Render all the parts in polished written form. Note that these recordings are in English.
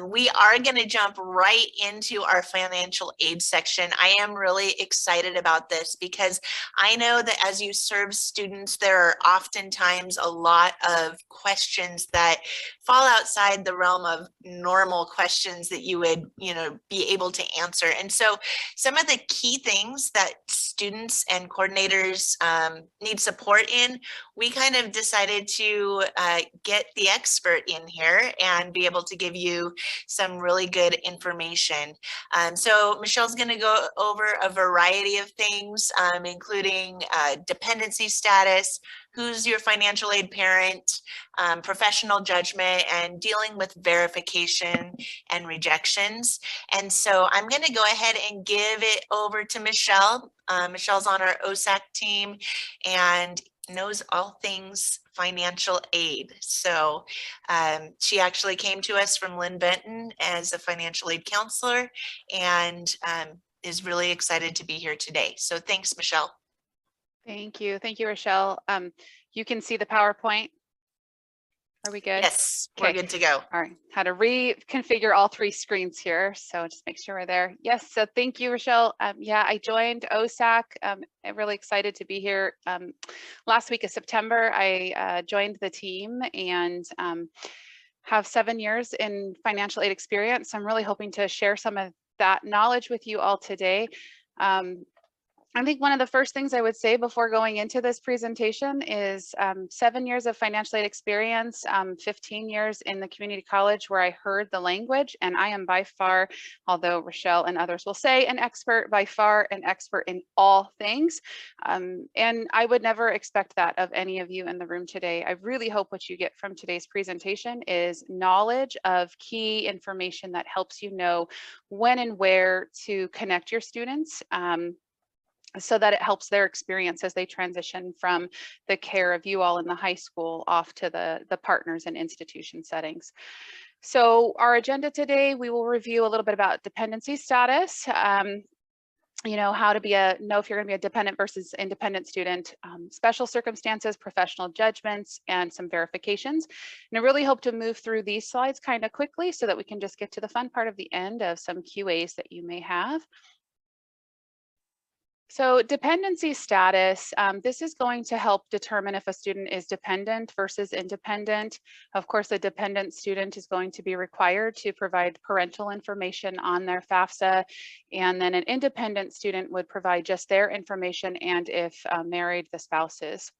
We are going to jump right into our financial aid section. I am really excited about this because I know that as you serve students, there are oftentimes a lot of questions that fall outside the realm of normal questions that you would, be able to answer. And so some of the key things that students and coordinators need support in, we kind of decided to get the expert in here and be able to give you some really good information. So Michelle's going to go over a variety of things, including dependency status, who's your financial aid parent, professional judgment, and dealing with verification and rejections. And so I'm going to go ahead and give it over to Michelle. Michelle's on our OSAC team and knows all things financial aid. So she actually came to us from Lynn Benton as a financial aid counselor and is really excited to be here today. So thanks, Michelle. Thank you. Thank you, Rochelle. You can see the PowerPoint. Are we good? Yes, we're good to go. All right, how to reconfigure all three screens here. So just make sure we're there. Yes, so thank you, Rochelle. Yeah, I joined OSAC. I'm really excited to be here. Last week of September, I joined the team and have 7 years in financial aid experience. I'm really hoping to share some of that knowledge with you all today. I think one of the first things I would say before going into this presentation is 7 years of financial aid experience, 15 years in the community college where I heard the language, and I am by far, although Rochelle and others will say, an expert in all things. And I would never expect that of any of you in the room today. I really hope what you get from today's presentation is knowledge of key information that helps you know when and where to connect your students, so that it helps their experience as they transition from the care of you all in the high school off to the partners and institution settings. So our agenda today, we will review a little bit about dependency status, how to know if you're going to be a dependent versus independent student, special circumstances, professional judgments, and some verifications. And I really hope to move through these slides kind of quickly so that we can just get to the fun part of the end of some QAs that you may have. So dependency status, this is going to help determine if a student is dependent versus independent. Of course, a dependent student is going to be required to provide parental information on their FAFSA, and then an independent student would provide just their information and if married, the spouses.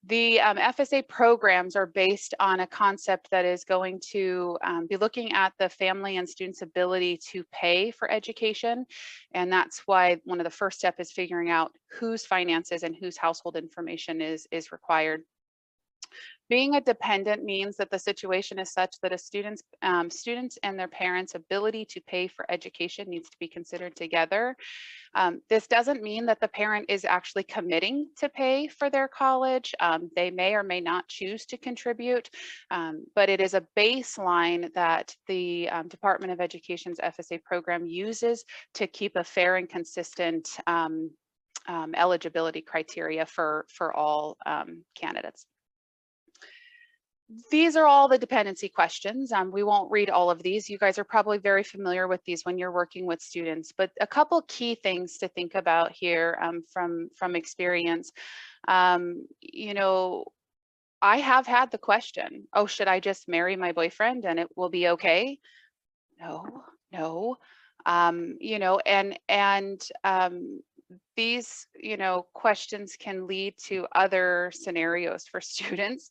The FSA programs are based on a concept that is going to be looking at the family and students' ability to pay for education. And that's why one of the first steps is figuring out whose finances and whose household information is required. Being a dependent means that the situation is such that a student's and their parents' ability to pay for education needs to be considered together. This doesn't mean that the parent is actually committing to pay for their college. They may or may not choose to contribute, but it is a baseline that the Department of Education's FSA program uses to keep a fair and consistent eligibility criteria for all candidates. These are all the dependency questions. We won't read all of these. You guys are probably very familiar with these when you're working with students, but a couple key things to think about here from experience. I have had the question, oh, should I just marry my boyfriend and it will be okay? No. These, questions can lead to other scenarios for students.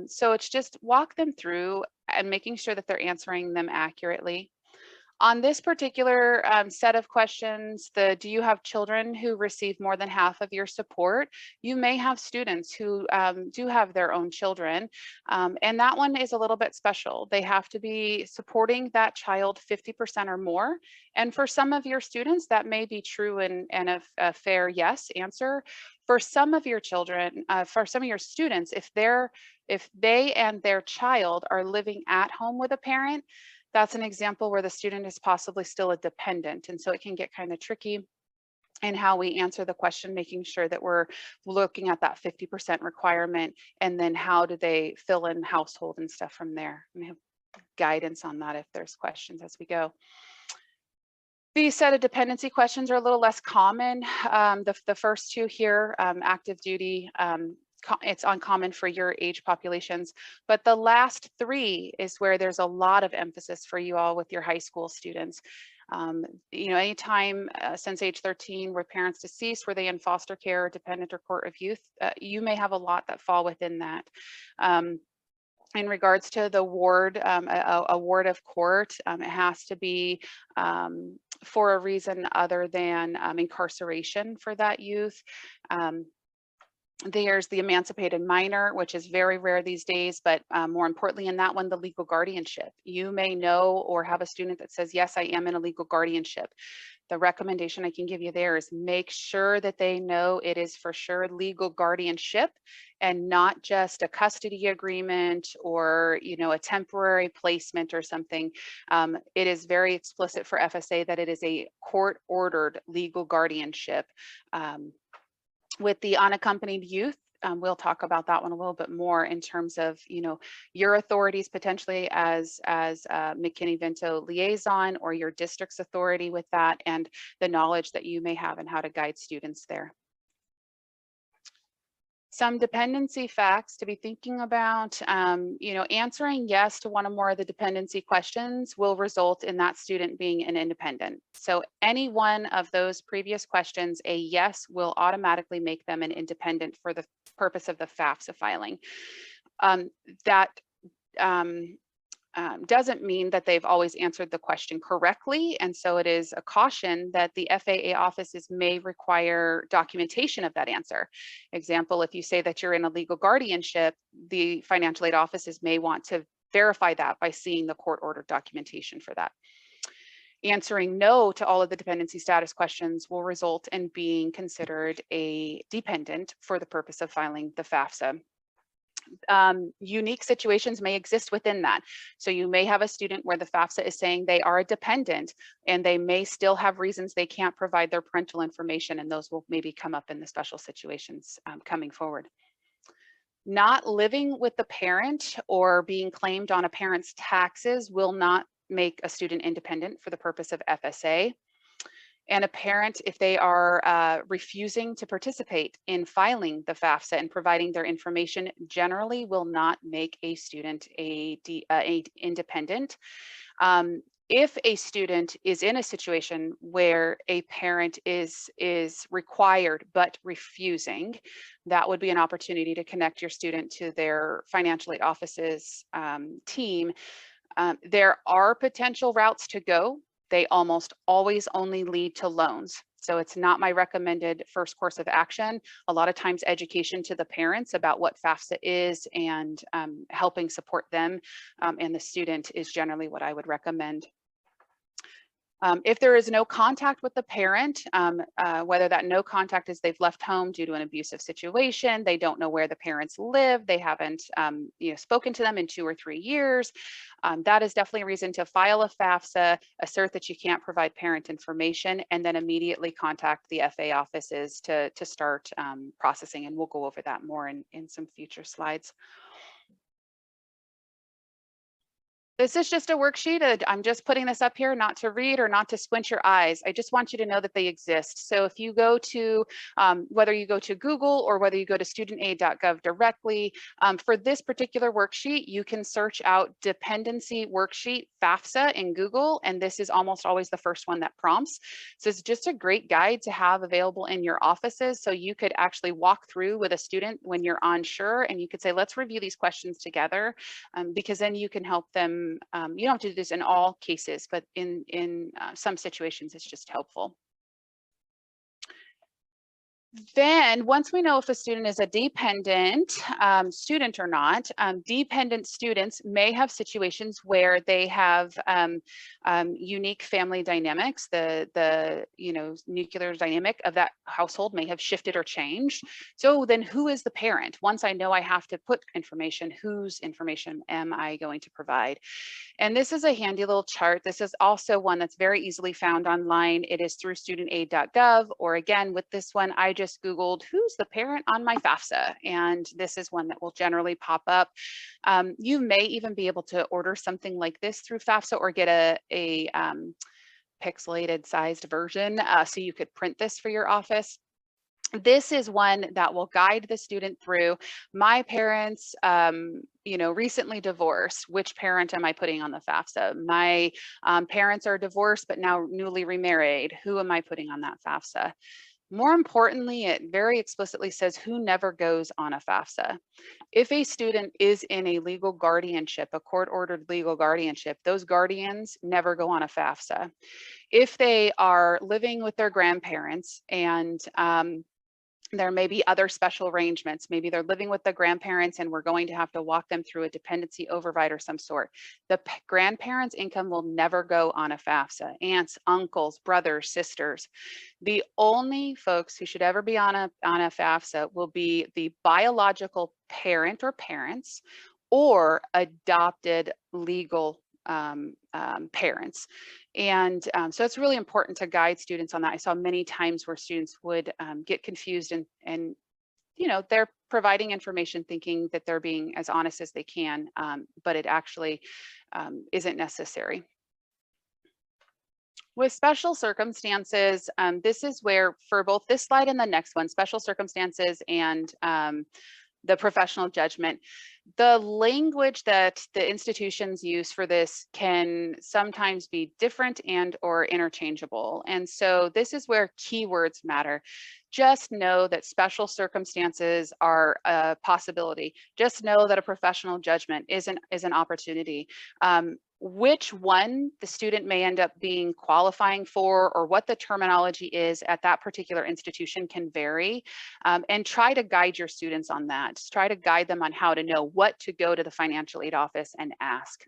So it's just walk them through and making sure that they're answering them accurately. On this particular set of questions, do you have children who receive more than half of your support? You may have students who do have their own children, and that one is a little bit special. They have to be supporting that child 50% or more. And for some of your students, that may be true and a fair yes answer. For some of your children, for some of your students, if they and their child are living at home with a parent, that's an example where the student is possibly still a dependent. And so it can get kind of tricky in how we answer the question, making sure that we're looking at that 50% requirement, and then how do they fill in household and stuff from there. guidance on that if there's questions as we go. These set of dependency questions are a little less common. The first two here, active duty, it's uncommon for your age populations, but the last three is where there's a lot of emphasis for you all with your high school students. You know, anytime since age 13 where parents deceased, were they in foster care, dependent, or court of youth, you may have a lot that fall within that. In regards to the ward, a ward of court, it has to be for a reason other than incarceration for that youth. There's the emancipated minor, which is very rare these days, but more importantly in that one, the legal guardianship. You may know or have a student that says, yes, I am in a legal guardianship. The recommendation I can give you there is make sure that they know it is for sure legal guardianship and not just a custody agreement or, you know, a temporary placement or something. It is very explicit for FSA that it is a court-ordered legal guardianship. With the unaccompanied youth, we'll talk about that one a little bit more in terms of, you know, your authorities potentially as McKinney-Vento liaison or your district's authority with that and the knowledge that you may have and how to guide students there. Some dependency facts to be thinking about, you know, answering yes to one or more of the dependency questions will result in that student being an independent. So any one of those previous questions, a yes will automatically make them an independent for the purpose of the FAFSA filing. That doesn't mean that they've always answered the question correctly. And so it is a caution that the FAA offices may require documentation of that answer. Example, if you say that you're in a legal guardianship, the financial aid offices may want to verify that by seeing the court-ordered documentation for that. Answering no to all of the dependency status questions will result in being considered a dependent for the purpose of filing the FAFSA. Unique situations may exist within that. So you may have a student where the FAFSA is saying they are a dependent and they may still have reasons they can't provide their parental information, and those will maybe come up in the special situations coming forward. Not living with the parent or being claimed on a parent's taxes will not make a student independent for the purpose of FSA. And a parent, if they are refusing to participate in filing the FAFSA and providing their information, generally will not make a student a independent. If a student is in a situation where a parent is required but refusing, that would be an opportunity to connect your student to their financial aid office's team. There are potential routes to go. They almost always only lead to loans. So it's not my recommended first course of action. A lot of times education to the parents about what FAFSA is and helping support them and the student is generally what I would recommend. If there is no contact with the parent, whether that no contact is they've left home due to an abusive situation, they don't know where the parents live, they haven't you know, spoken to them in 2 or 3 years, that is definitely a reason to file a FAFSA, assert that you can't provide parent information, and then immediately contact the FA offices to start processing. And we'll go over that more in some future slides. This is just a worksheet. I'm just putting this up here not to read or not to squint your eyes. I just want you to know that they exist. So if you go to, whether you go to Google or whether you go to studentaid.gov directly, for this particular worksheet, you can search out dependency worksheet FAFSA in Google, and this is almost always the first one that prompts. So it's just a great guide to have available in your offices so you could actually walk through with a student when you're unsure, and you could say, let's review these questions together, because then you can help them. You don't have to do this in all cases, but in some situations, it's just helpful. Then once we know if a student is a dependent student or not, dependent students may have situations where they have unique family dynamics. The you know, nuclear dynamic of that household may have shifted or changed. So then who is the parent? Once I know I have to put information, whose information am I going to provide? And this is a handy little chart. This is also one that's very easily found online. It is through studentaid.gov, or again, with this one, I just just Googled, who's the parent on my FAFSA? And this is one that will generally pop up. You may even be able to order something like this through FAFSA or get a pixelated sized version so you could print this for your office. This is one that will guide the student through. My parents, recently divorced. Which parent am I putting on the FAFSA? My parents are divorced, but now newly remarried. Who am I putting on that FAFSA? More importantly, it very explicitly says who never goes on a FAFSA. If a student is in a legal guardianship, a court-ordered legal guardianship, those guardians never go on a FAFSA. If they are living with their grandparents and there may be other special arrangements. Maybe they're living with the grandparents and we're going to have to walk them through a dependency override or some sort. The grandparents' income will never go on a FAFSA. Aunts, uncles, brothers, sisters. The only folks who should ever be on a FAFSA will be the biological parent or parents or adopted legal parents. And so it's really important to guide students on that. I saw many times where students would get confused and they're providing information thinking that they're being as honest as they can, but it actually isn't necessary. With special circumstances, this is where for both this slide and the next one, special circumstances and the professional judgment, the language that the institutions use for this can sometimes be different and or interchangeable. And so this is where keywords matter. Just know that special circumstances are a possibility. Just know that a professional judgment is an opportunity. Which one the student may end up being qualifying for or what the terminology is at that particular institution can vary, and try to guide your students on that. Just try to guide them on how to know what to go to the financial aid office and ask.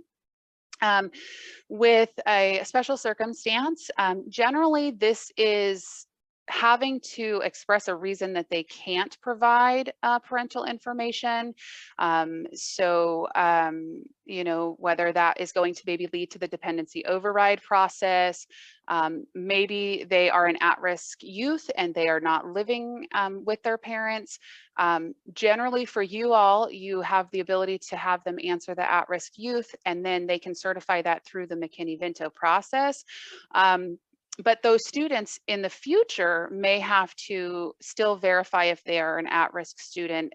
With a special circumstance, generally this is having to express a reason that they can't provide parental information. Whether that is going to maybe lead to the dependency override process, maybe they are an at-risk youth and they are not living with their parents. Generally for you all, you have the ability to have them answer the at-risk youth and then they can certify that through the McKinney-Vento process. But those students in the future may have to still verify if they are an at-risk student,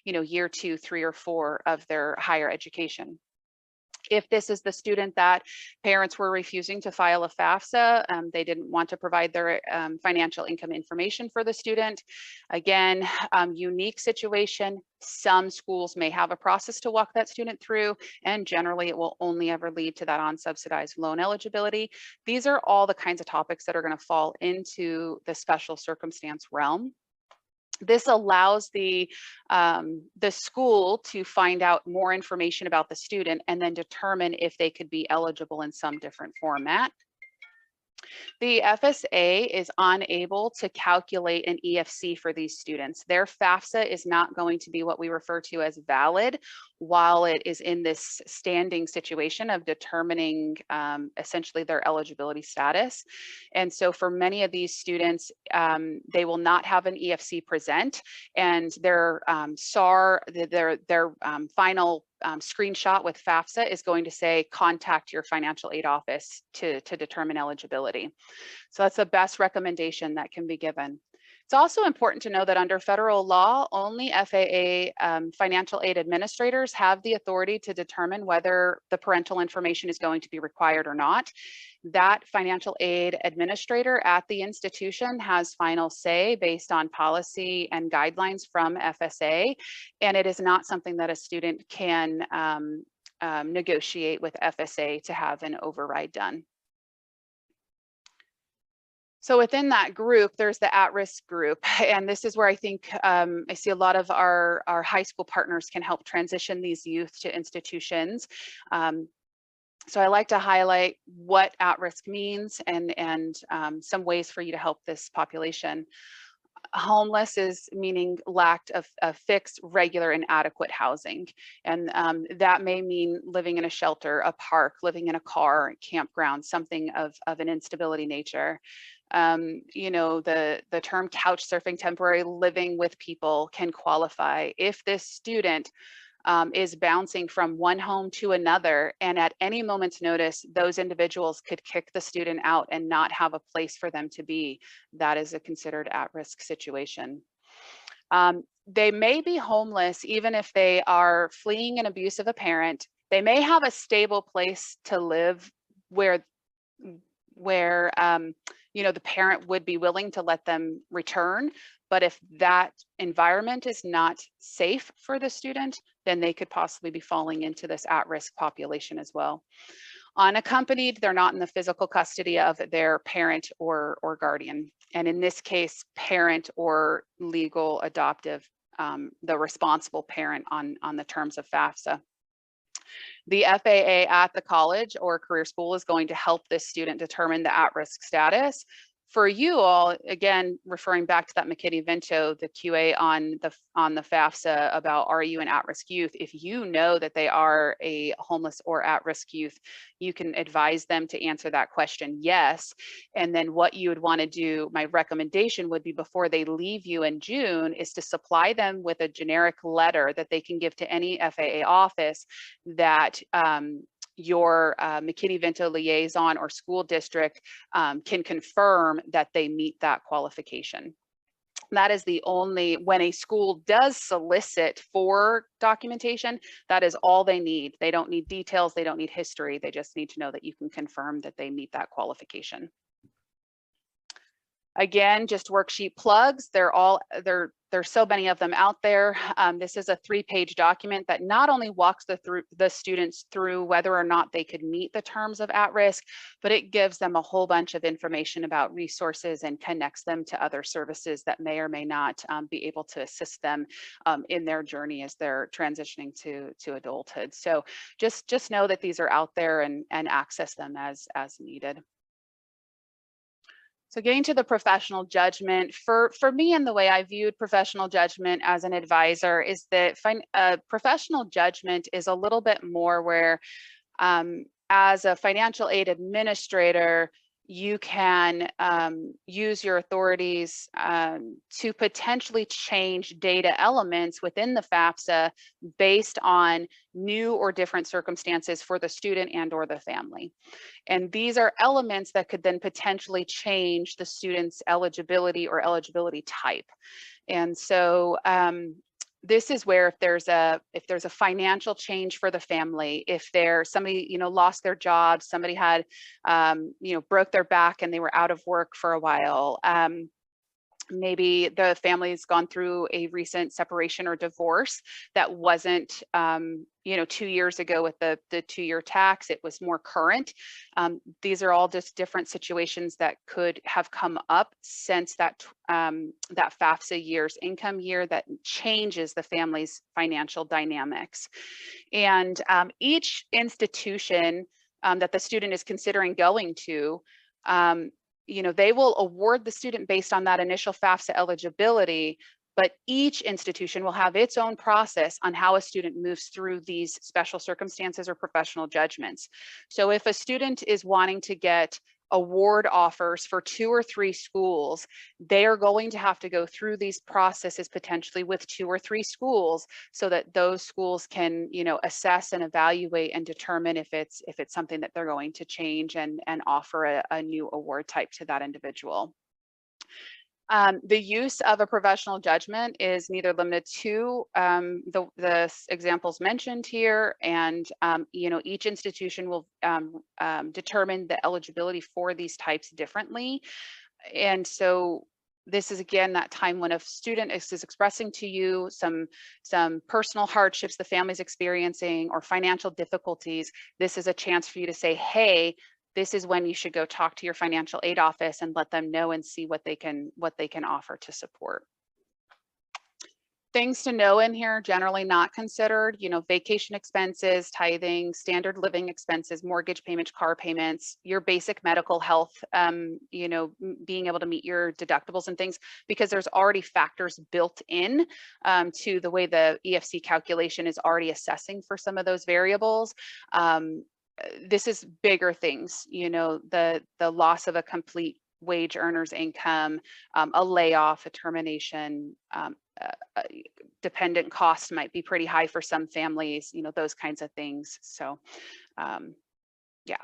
year 2, 3, or 4 of their higher education. If this is the student that parents were refusing to file a FAFSA, they didn't want to provide their financial income information for the student. Again, unique situation. Some schools may have a process to walk that student through, and generally it will only ever lead to that unsubsidized loan eligibility. These are all the kinds of topics that are going to fall into the special circumstance realm. This allows the school to find out more information about the student and then determine if they could be eligible in some different format. The FSA is unable to calculate an EFC for these students. Their FAFSA is not going to be what we refer to as valid while it is in this standing situation of determining essentially their eligibility status. And so for many of these students, they will not have an EFC present, and their SAR, their final screenshot with FAFSA is going to say, contact your financial aid office to determine eligibility. So that's the best recommendation that can be given. It's also important to know that under federal law, only FAA financial aid administrators have the authority to determine whether the parental information is going to be required or not. That financial aid administrator at the institution has final say based on policy and guidelines from FSA, and it is not something that a student can negotiate with FSA to have an override done. So within that group, there's the at-risk group. And this is where I think I see a lot of our high school partners can help transition these youth to institutions. So I like to highlight what at-risk means and some ways for you to help this population. Homeless is meaning lack of fixed, regular, and adequate housing. And that may mean living in a shelter, a park, living in a car, campground, something of an instability nature. You know, the term couch surfing, temporary living with people can qualify. If this student is bouncing from one home to another, and at any moment's notice, those individuals could kick the student out and not have a place for them to be, that is a considered at-risk situation. They may be homeless even if they are fleeing an abuse of a parent. They may have a stable place to live where you know, the parent would be willing to let them return. But if that environment is not safe for the student, then they could possibly be falling into this at-risk population as well. Unaccompanied, they're not in the physical custody of their parent or guardian. And in this case, parent or legal adoptive, the responsible parent on the terms of FAFSA. The FAA at the college or career school is going to help this student determine the at-risk status. For you all, again, referring back to that McKinney-Vento, the QA on the FAFSA about are you an at-risk youth, if you know that they are a homeless or at-risk youth, you can advise them to answer that question, yes. And then what you would want to do, my recommendation would be before they leave you in June, is to supply them with a generic letter that they can give to any FAA office that your McKinney-Vento liaison or school district can confirm that they meet that qualification. That is the only, when a school does solicit for documentation, that is all they need. They don't need details, they don't need history, they just need to know that you can confirm that they meet that qualification. Again, just worksheet plugs. There's so many of them out there. This is a 3-page document that not only walks the students through whether or not they could meet the terms of at-risk, but it gives them a whole bunch of information about resources and connects them to other services that may or may not be able to assist them in their journey as they're transitioning to adulthood. So just know that these are out there and access them as needed. So getting to the professional judgment, for me and the way I viewed professional judgment as an advisor is that professional judgment is a little bit more where as a financial aid administrator, you can use your authorities to potentially change data elements within the FAFSA based on new or different circumstances for the student and or the family. And these are elements that could then potentially change the student's eligibility or eligibility type. And so this is where if there's a financial change for the family, if somebody lost their job, somebody had broke their back and they were out of work for a while, maybe the family's gone through a recent separation or divorce that wasn't 2 years ago with the 2-year tax, it was more current. These are all just different situations that could have come up since that FAFSA year's income year that changes the family's financial dynamics. And each institution that the student is considering going to, they will award the student based on that initial FAFSA eligibility, but each institution will have its own process on how a student moves through these special circumstances or professional judgments. So if a student is wanting to get award offers for 2 or 3 schools, they are going to have to go through these processes potentially with 2 or 3 schools so that those schools can, assess and evaluate and determine if it's something that they're going to change and offer a new award type to that individual. The use of a professional judgment is neither limited to the examples mentioned here, and each institution will determine the eligibility for these types differently. And so this is again that time when a student is expressing to you some personal hardships the family's experiencing or financial difficulties. This is a chance for you to say, hey, this is when you should go talk to your financial aid office and let them know and see what they can offer to support. Things to know in here, generally not considered, vacation expenses, tithing, standard living expenses, mortgage payments, car payments, your basic medical health, being able to meet your deductibles and things, because there's already factors built in to the way the EFC calculation is already assessing for some of those variables. This is bigger things, the loss of a complete wage earners income, a layoff, a termination, dependent costs might be pretty high for some families, you know, those kinds of things. So yeah.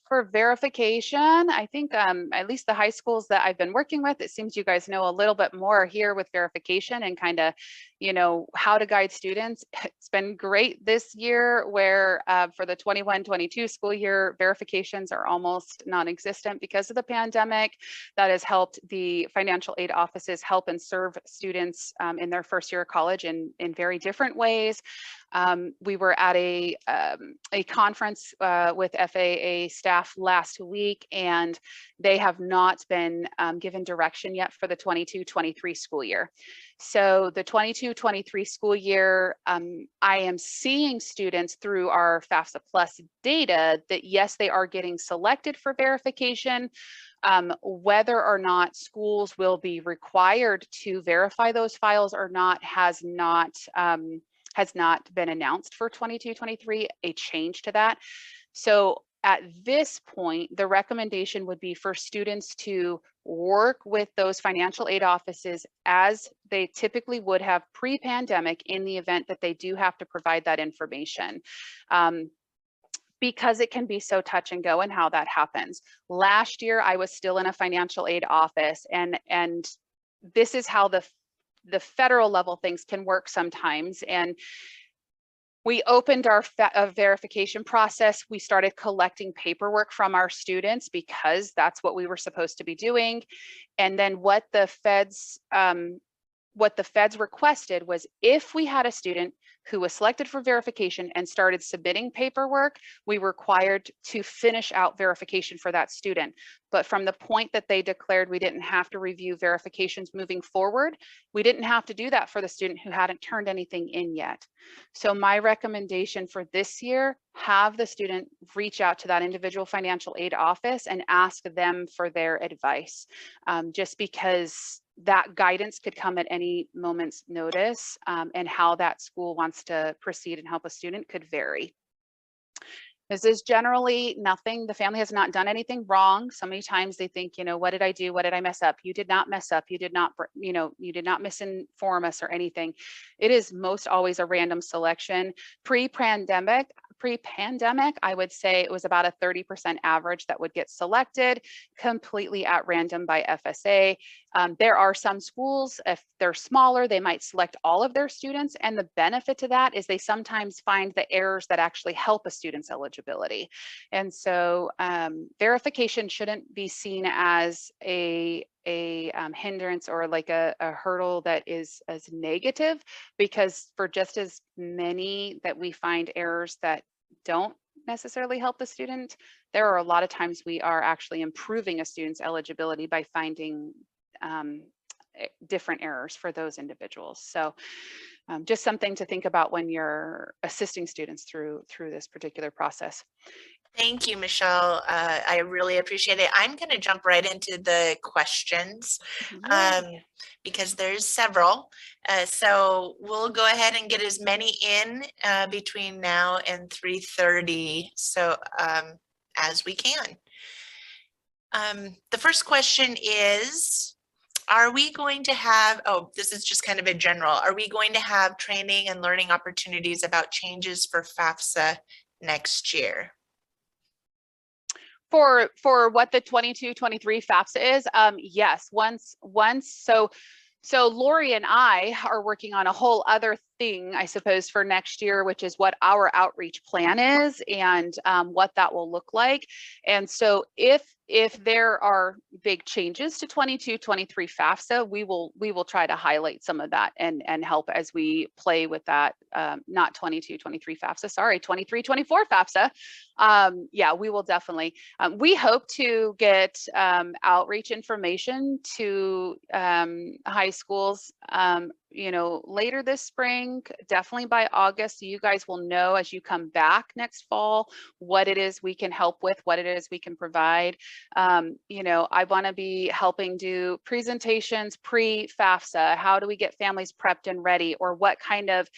For verification, I think at least the high schools that I've been working with, it seems you guys know a little bit more here with verification and kind of, you know, how to guide students. It's been great this year where for the 21-22 school year, verifications are almost non-existent because of the pandemic. That has helped the financial aid offices help and serve students in their first year of college in very different ways. We were at a conference with FAA staff last week, and they have not been given direction yet for the 22-23 school year. So the 22-23 school year, I am seeing students through our FAFSA Plus data that yes, they are getting selected for verification. Whether or not schools will be required to verify those files or not has not been announced for 22-23, a change to that. So at this point, the recommendation would be for students to work with those financial aid offices as they typically would have pre-pandemic in the event that they do have to provide that information. Because it can be so touch and go and how that happens. Last year, I was still in a financial aid office, and this is how the federal level things can work sometimes. And we opened our verification process. We started collecting paperwork from our students because that's what we were supposed to be doing. And then what the feds requested was if we had a student who was selected for verification and started submitting paperwork, we were required to finish out verification for that student. But from the point that they declared we didn't have to review verifications moving forward, we didn't have to do that for the student who hadn't turned anything in yet. So my recommendation for this year, have the student reach out to that individual financial aid office and ask them for their advice, just because that guidance could come at any moment's notice, and how that school wants to proceed and help a student could vary. This is generally nothing. The family has not done anything wrong. So many times they think, you know, what did I do? What did I mess up? You did not mess up. You did not, you know, you did not misinform us or anything. It is most always a random selection. Pre-pandemic, I would say it was about a 30% average that would get selected completely at random by FSA. There are some schools, if they're smaller, they might select all of their students. And the benefit to that is they sometimes find the errors that actually help a student's eligibility. And so verification shouldn't be seen as a hindrance or like a hurdle that is as negative, because for just as many that we find errors that don't necessarily help the student, there are a lot of times we are actually improving a student's eligibility by finding different errors for those individuals. So just something to think about when you're assisting students through this particular process. Thank you, Michelle. I really appreciate it. I'm going to jump right into the questions because there's several. So we'll go ahead and get as many in between now and 3:30, so as we can. The first question is, are we going to have, this is just kind of a general, are we going to have training and learning opportunities about changes for FAFSA next year? For what the 22-23 FAFSA is, yes, once so Lori and I are working on a whole other thing, I suppose, for next year, which is what our outreach plan is and what that will look like. And so if there are big changes to 22-23 FAFSA, we will try to highlight some of that and help as we play with that. Not 22-23 FAFSA, sorry, 23-24 FAFSA. Yeah, we will definitely. We hope to get outreach information to high schools later this spring, definitely by August. So you guys will know as you come back next fall what it is we can help with, what it is we can provide. I want to be helping do presentations pre-FAFSA. How do we get families prepped and ready? Or what kind of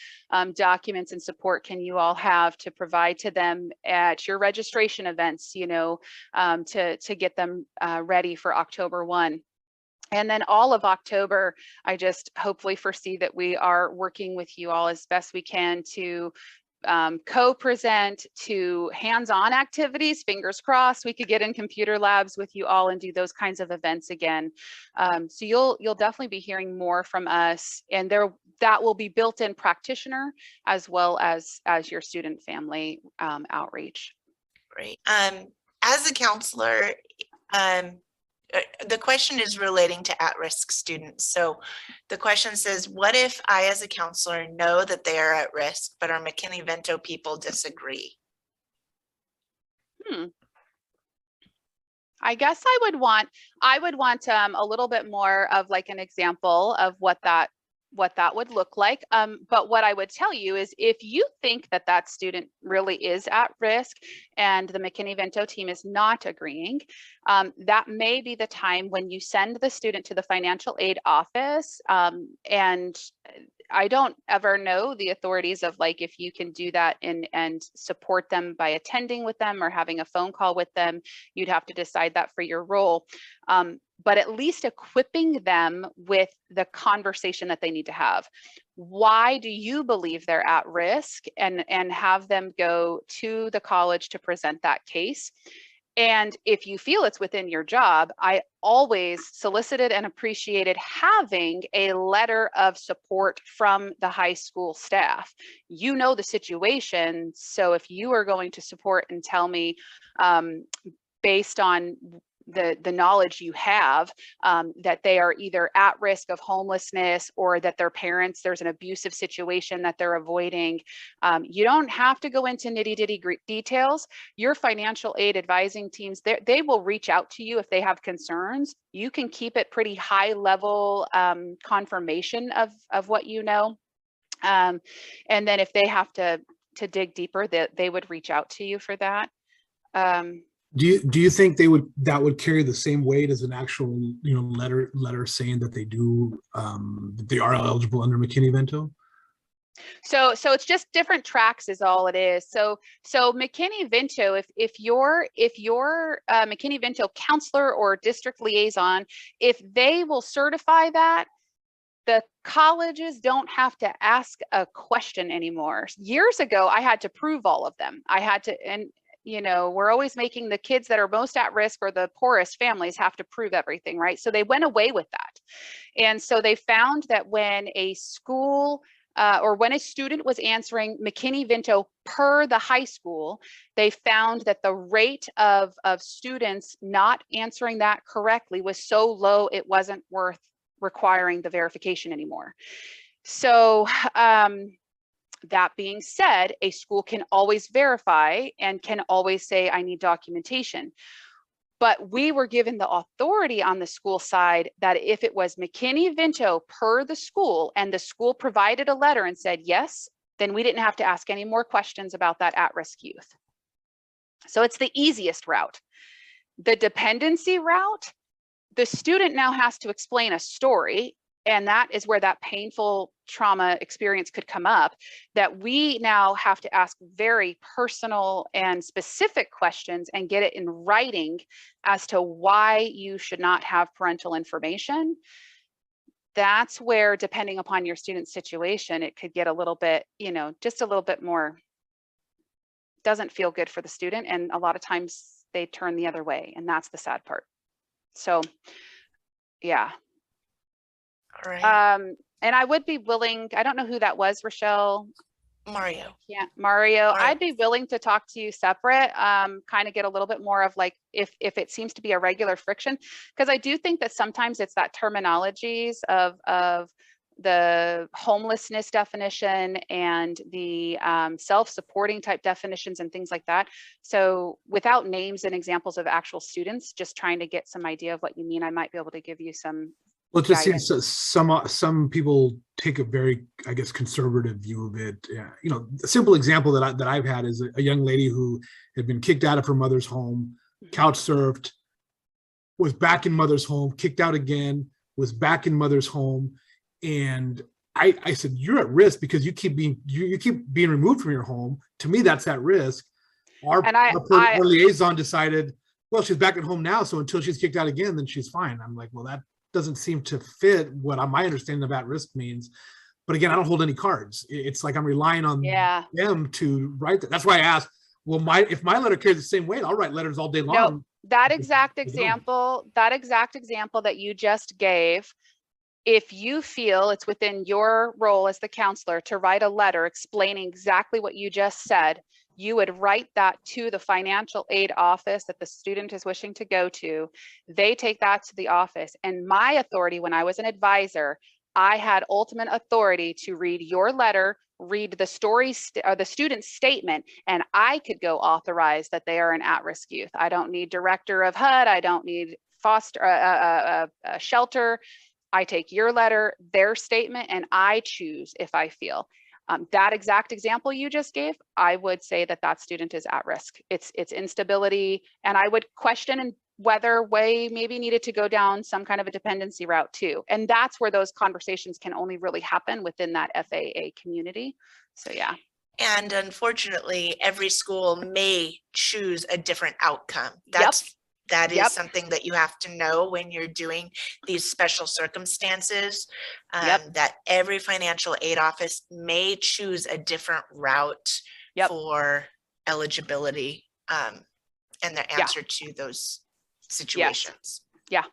documents and support can you all have to provide to them at your registration events, to get them ready for October 1. And then all of October, I just hopefully foresee that we are working with you all as best we can to co-present, to hands-on activities. Fingers crossed we could get in computer labs with you all and do those kinds of events again. So you'll definitely be hearing more from us, and that will be built-in practitioner as well as your student family outreach. Great. As a counselor, the question is relating to at-risk students. So the question says, what if I as a counselor know that they are at risk, but our McKinney-Vento people disagree? I guess I would want a little bit more of like an example of what that would look like. But what I would tell you is if you think that student really is at risk and the McKinney-Vento team is not agreeing, that may be the time when you send the student to the financial aid office. And I don't ever know the authorities of like if you can do that and support them by attending with them or having a phone call with them. You'd have to decide that for your role. But at least equipping them with the conversation that they need to have. Why do you believe they're at risk, and have them go to the college to present that case. And if you feel it's within your job, I always solicited and appreciated having a letter of support from the high school staff. You know the situation, so if you are going to support and tell me based on the knowledge you have that they are either at risk of homelessness or that their parents, there's an abusive situation that they're avoiding. You don't have to go into nitty-gritty details. Your financial aid advising teams, they will reach out to you if they have concerns. You can keep it pretty high level confirmation of what you know. And then if they have to dig deeper, they would reach out to you for that. Do you think that would carry the same weight as an actual letter saying that they are eligible under McKinney-Vento? So it's just different tracks is all it is. So McKinney-Vento, if your McKinney-Vento counselor or district liaison, if they will certify that, the colleges don't have to ask a question anymore. Years ago, I had to prove all of them. I had to, and we're always making the kids that are most at risk or the poorest families have to prove everything, right? So they went away with that. And so they found that when a school or when a student was answering McKinney-Vento per the high school, they found that the rate of students not answering that correctly was so low, it wasn't worth requiring the verification anymore. So, that being said, a school can always verify and can always say, I need documentation. But we were given the authority on the school side that if it was McKinney-Vento per the school and the school provided a letter and said yes, then we didn't have to ask any more questions about that at-risk youth. So it's the easiest route. The dependency route, the student now has to explain a story, and that is where that painful trauma experience could come up, that we now have to ask very personal and specific questions and get it in writing as to why you should not have parental information. That's where, depending upon your student's situation, it could get a little bit, just a little bit more, doesn't feel good for the student. And a lot of times they turn the other way, and that's the sad part. So, yeah. All right. And I would be willing, I don't know who that was, Rochelle. Mario. Yeah, Mario. I'd be willing to talk to you separate, kind of get a little bit more of like, if it seems to be a regular friction, because I do think that sometimes it's that terminologies of the homelessness definition and the self-supporting type definitions and things like that. So without names and examples of actual students, just trying to get some idea of what you mean, I might be able to give you some Well, it just guidance. seems some people take a very, I guess, conservative view of it. Yeah. You know, a simple example that I've had is a young lady who had been kicked out of her mother's home, couch surfed, was back in mother's home, kicked out again, was back in mother's home, and I said, you're at risk because you keep being removed from your home. To me, that's at risk. Our liaison decided, well, she's back at home now, so until she's kicked out again, then she's fine. I'm like, well, that doesn't seem to fit what my understanding of at risk means. But again, I don't hold any cards. It's like I'm relying on them to write that. That's why I asked, well, if my letter carries the same weight, I'll write letters all day long. No, that exact example that you just gave, if you feel it's within your role as the counselor to write a letter explaining exactly what you just said, you would write that to the financial aid office that the student is wishing to go to. They take that to the office. And my authority, when I was an advisor, I had ultimate authority to read your letter, read the the student's statement, and I could go authorize that they are an at-risk youth. I don't need director of HUD. I don't need foster a shelter. I take your letter, their statement, and I choose if I feel. That exact example you just gave, I would say that student is at risk. It's instability, and I would question whether we maybe needed to go down some kind of a dependency route too. And that's where those conversations can only really happen within that FAA community. So yeah. And unfortunately, every school may choose a different outcome. That is something that you have to know when you're doing these special circumstances, that every financial aid office may choose a different route for eligibility and the answer to those situations. Yep.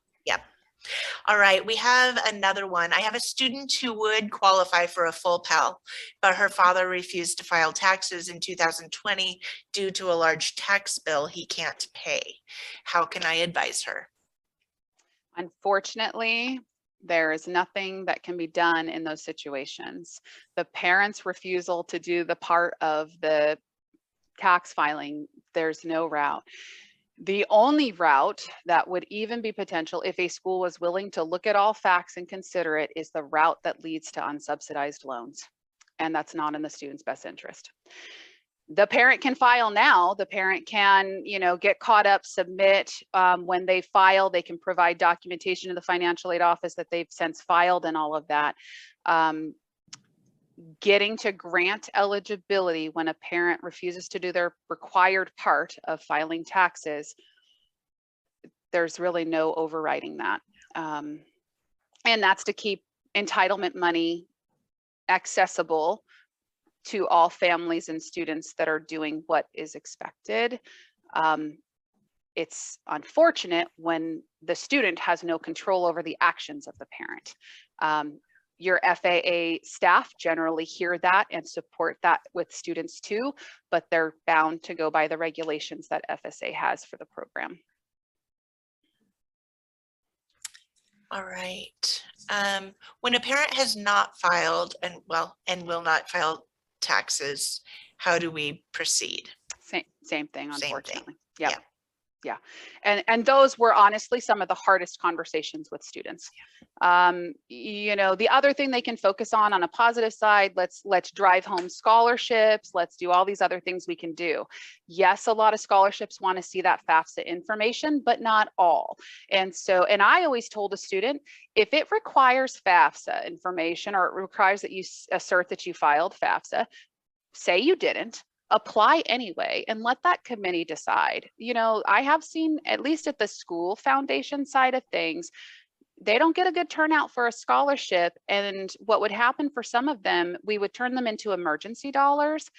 All right, we have another one. I have a student who would qualify for a full Pell, but her father refused to file taxes in 2020 due to a large tax bill he can't pay. How can I advise her? Unfortunately, there is nothing that can be done in those situations. The parent's refusal to do the part of the tax filing, there's no route. The only route that would even be potential if a school was willing to look at all facts and consider it is the route that leads to unsubsidized loans. And that's not in the student's best interest. The parent can file now. The parent can, get caught up, submit. When they file, they can provide documentation to the financial aid office that they've since filed and all of that. Getting to grant eligibility when a parent refuses to do their required part of filing taxes, there's really no overriding that. And that's to keep entitlement money accessible to all families and students that are doing what is expected. It's unfortunate when the student has no control over the actions of the parent. Your FAA staff generally hear that and support that with students too, but they're bound to go by the regulations that FSA has for the program. All right. When a parent has not filed and will not file taxes, how do we proceed? Same thing, unfortunately. Same thing. Yep. Yeah. And those were honestly some of the hardest conversations with students. The other thing they can focus on a positive side, let's drive home scholarships. Let's do all these other things we can do. Yes, a lot of scholarships want to see that FAFSA information, but not all. And I always told a student, if it requires FAFSA information or it requires that you assert that you filed FAFSA, say you didn't, apply anyway and let that committee decide. I have seen, at least at the school foundation side of things, they don't get a good turnout for a scholarship. And what would happen for some of them, we would turn them into emergency dollars.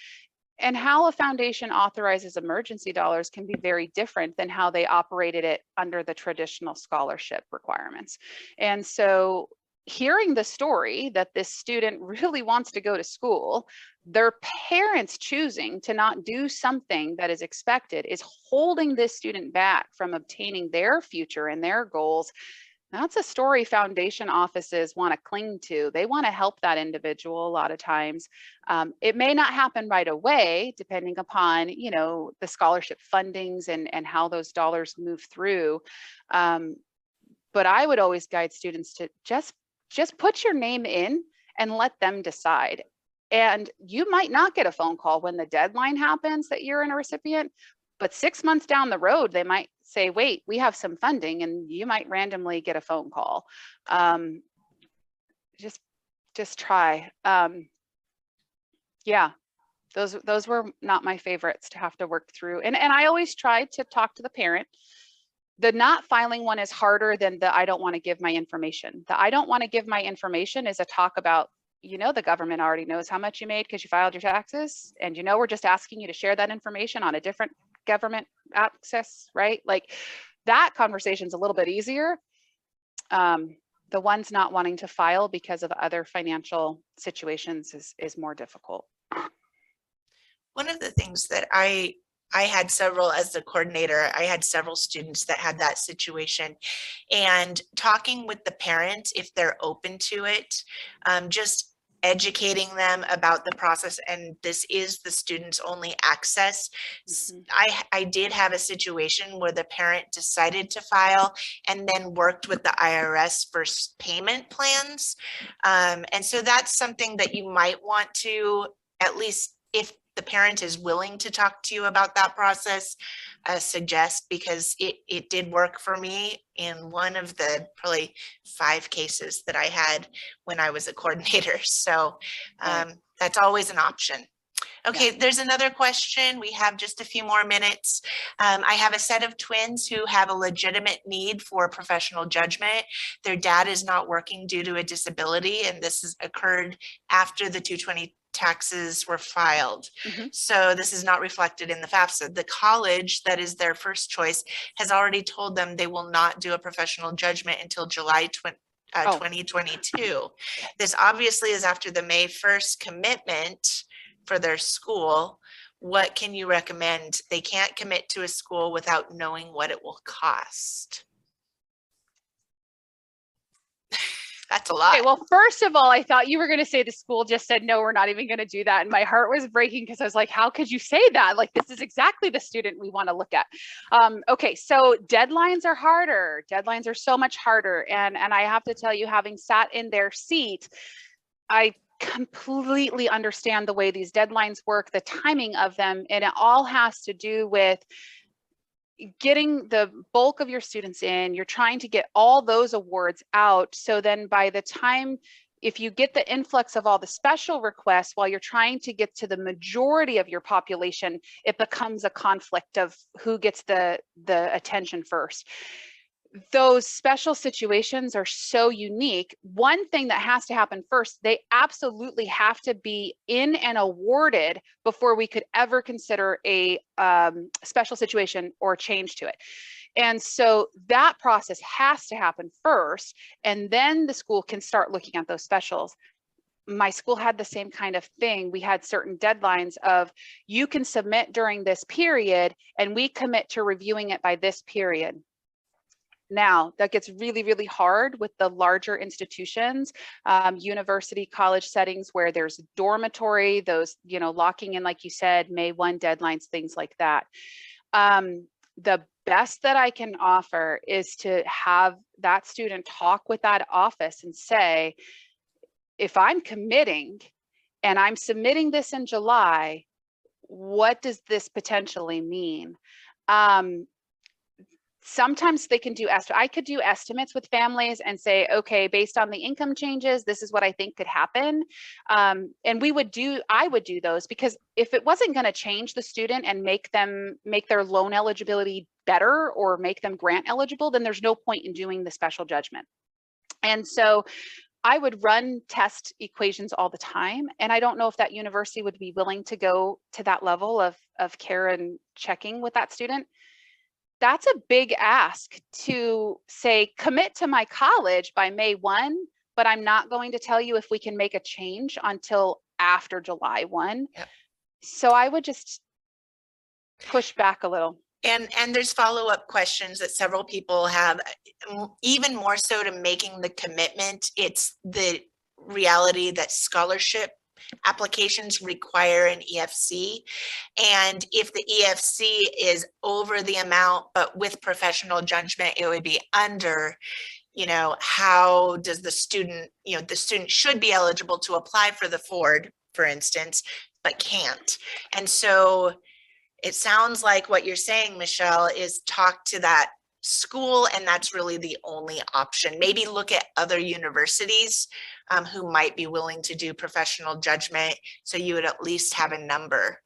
And how a foundation authorizes emergency dollars can be very different than how they operated it under the traditional scholarship requirements. And so hearing the story that this student really wants to go to school, their parents choosing to not do something that is expected is holding this student back from obtaining their future and their goals. That's a story foundation offices want to cling to. They want to help that individual a lot of times. It may not happen right away, depending upon, the scholarship fundings and how those dollars move through. But I would always guide students to just put your name in and let them decide. And you might not get a phone call when the deadline happens that you're in a recipient, but 6 months down the road, they might say, wait, we have some funding, and you might randomly get a phone call. Just try. Yeah, those were not my favorites to have to work through. And I always try to talk to the parent. The not filing one is harder than the I don't want to give my information. The I don't want to give my information is a talk about, you know, the government already knows how much you made because you filed your taxes. And, you know, we're just asking you to share that information on a different government access, right? Like that conversation's a little bit easier. The ones not wanting to file because of other financial situations is more difficult. One of the things that I had several, as the coordinator, I had several students that had that situation, and talking with the parent, if they're open to it, just educating them about the process, and this is the student's only access. I did have a situation where the parent decided to file and then worked with the IRS for payment plans. And so that's something that you might want to, at least if the parent is willing to talk to you about that process, suggest, because it did work for me in one of the probably 5 cases that I had when I was a coordinator. So that's always an option. Okay, yeah. There's another question. We have just a few more minutes. I have a set of twins who have a legitimate need for professional judgment. Their dad is not working due to a disability, and this has occurred after the 220 taxes were filed. So this is not reflected in the FAFSA. The college that is their first choice has already told them they will not do a professional judgment until July 2022. This obviously is after the May 1st commitment for their school. What can you recommend? They can't commit to a school without knowing what it will cost. That's a lot. Okay, well, first of all, I thought you were going to say the school just said, no, we're not even going to do that. And my heart was breaking because I was like, how could you say that? Like, this is exactly the student we want to look at. Okay, so deadlines are harder. Deadlines are so much harder. And I have to tell you, having sat in their seat, I completely understand the way these deadlines work, the timing of them, and it all has to do with getting the bulk of your students in. You're trying to get all those awards out. So then by the time, if you get the influx of all the special requests while you're trying to get to the majority of your population, it becomes a conflict of who gets the attention first. Those special situations are so unique. One thing that has to happen first, they absolutely have to be in and awarded before we could ever consider a special situation or change to it. And so that process has to happen first, and then the school can start looking at those specials. My school had the same kind of thing. We had certain deadlines of, you can submit during this period and we commit to reviewing it by this period. Now that gets really, really hard with the larger institutions, university, college settings where there's dormitory, those, you know, locking in, like you said, May 1 deadlines, things like that. The best that I can offer is to have that student talk with that office and say, if I'm committing and I'm submitting this in July, what does this potentially mean? Sometimes they can do, I could do estimates with families and say, okay, based on the income changes, this is what I think could happen. And I would do those, because if it wasn't going to change the student and make their loan eligibility better or make them grant eligible, then there's no point in doing the special judgment. And so I would run test equations all the time. And I don't know if that university would be willing to go to that level of care and checking with that student. That's a big ask to say, commit to my college by May 1, but I'm not going to tell you if we can make a change until after July 1. Yep. So I would just push back a little. And there's follow-up questions that several people have, even more so to making the commitment. It's the reality that scholarship applications require an EFC, and if the EFC is over the amount but with professional judgment, it would be under, you know, how does the student, you know, the student should be eligible to apply for the Ford, for instance, but can't. And so it sounds like what you're saying, Michelle, is talk to that school, and that's really the only option. Maybe look at other universities who might be willing to do professional judgment, so you would at least have a number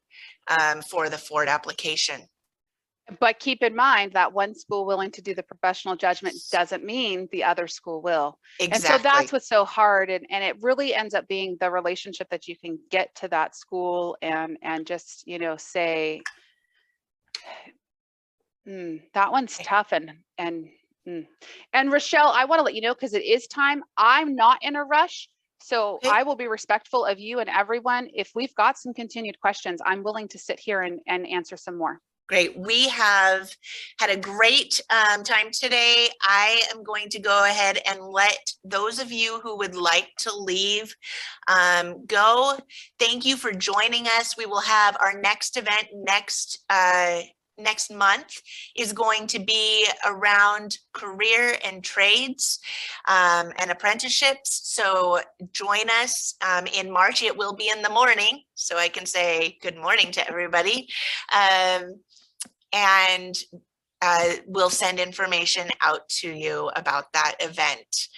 for the Ford application. But keep in mind that one school willing to do the professional judgment doesn't mean the other school will. Exactly. And so that's what's so hard. And it really ends up being the relationship that you can get to that school and just, you know, say, that one's tough. And Rochelle, I want to let you know, because it is time. I'm not in a rush. So Okay. I will be respectful of you and everyone. If we've got some continued questions, I'm willing to sit here and answer some more. Great. We have had a great time today. I am going to go ahead and let those of you who would like to leave go. Thank you for joining us. We will have our next event next month is going to be around career and trades and apprenticeships. So join us in March. It will be in the morning, so I can say good morning to everybody. And we'll send information out to you about that event.